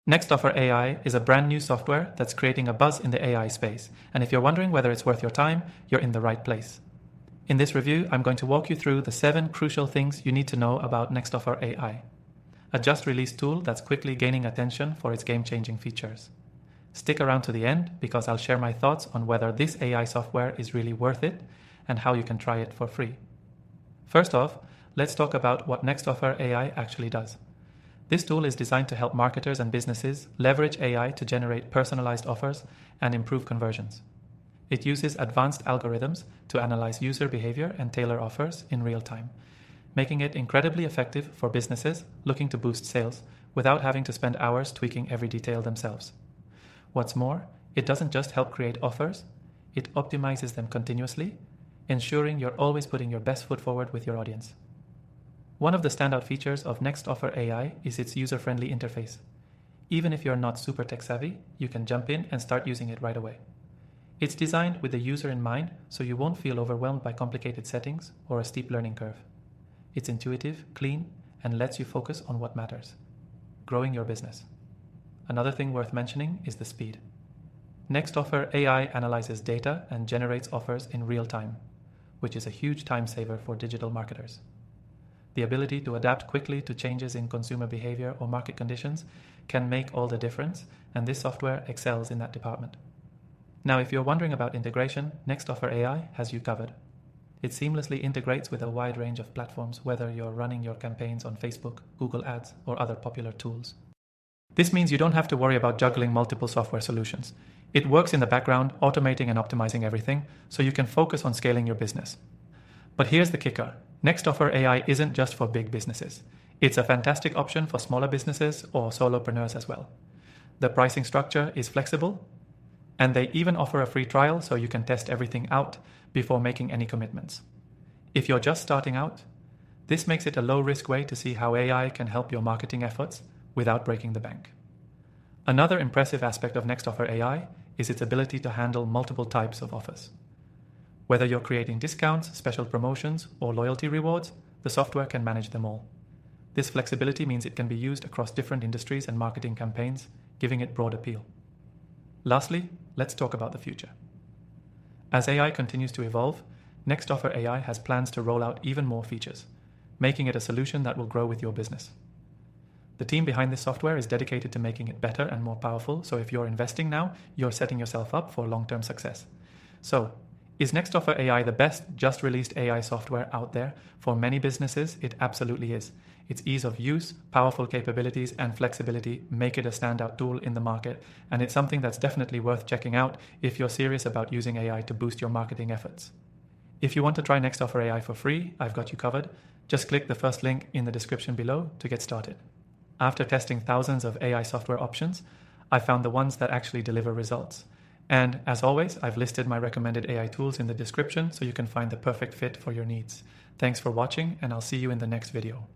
Nextoffer AI is a brand new software that's creating a buzz in the AI space, and if you're wondering whether it's worth your time, you're in the right place. In this review, I'm going to walk you through the 7 crucial things you need to know about Nextoffer AI, a just-released tool that's quickly gaining attention for its game-changing features. Stick around to the end because I'll share my thoughts on whether this AI software is really worth it and how you can try it for free. First off, let's talk about what Nextoffer AI actually does. This tool is designed to help marketers and businesses leverage AI to generate personalized offers and improve conversions. It uses advanced algorithms to analyze user behavior and tailor offers in real time, making it incredibly effective for businesses looking to boost sales without having to spend hours tweaking every detail themselves. What's more, it doesn't just help create offers, it optimizes them continuously, ensuring you're always putting your best foot forward with your audience. One of the standout features of Nextoffer AI is its user-friendly interface. Even if you're not super tech-savvy, you can jump in and start using it right away. It's designed with the user in mind, so you won't feel overwhelmed by complicated settings or a steep learning curve. It's intuitive, clean, and lets you focus on what matters: growing your business. Another thing worth mentioning is the speed. Nextoffer AI analyzes data and generates offers in real time, which is a huge time saver for digital marketers. The ability to adapt quickly to changes in consumer behavior or market conditions can make all the difference, and this software excels in that department. Now, if you're wondering about integration, Nextoffer AI has you covered. It seamlessly integrates with a wide range of platforms, whether you're running your campaigns on Facebook, Google Ads, or other popular tools. This means you don't have to worry about juggling multiple software solutions. It works in the background, automating and optimizing everything, so you can focus on scaling your business. But here's the kicker. Nextoffer AI isn't just for big businesses. It's a fantastic option for smaller businesses or solopreneurs as well. The pricing structure is flexible, and they even offer a free trial so you can test everything out before making any commitments. If you're just starting out, this makes it a low-risk way to see how AI can help your marketing efforts without breaking the bank. Another impressive aspect of Nextoffer AI is its ability to handle multiple types of offers. Whether you're creating discounts, special promotions, or loyalty rewards, the software can manage them all. This flexibility means it can be used across different industries and marketing campaigns, giving it broad appeal. Lastly, let's talk about the future. As AI continues to evolve, Nextoffer AI has plans to roll out even more features, making it a solution that will grow with your business. The team behind this software is dedicated to making it better and more powerful, so if you're investing now, you're setting yourself up for long-term success. So, is Nextoffer AI the best just-released AI software out there? For many businesses, it absolutely is. Its ease of use, powerful capabilities, and flexibility make it a standout tool in the market, and it's something that's definitely worth checking out if you're serious about using AI to boost your marketing efforts. If you want to try Nextoffer AI for free, I've got you covered. Just click the first link in the description below to get started. After testing thousands of AI software options, I found the ones that actually deliver results. And as always, I've listed my recommended AI tools in the description so you can find the perfect fit for your needs. Thanks for watching, and I'll see you in the next video.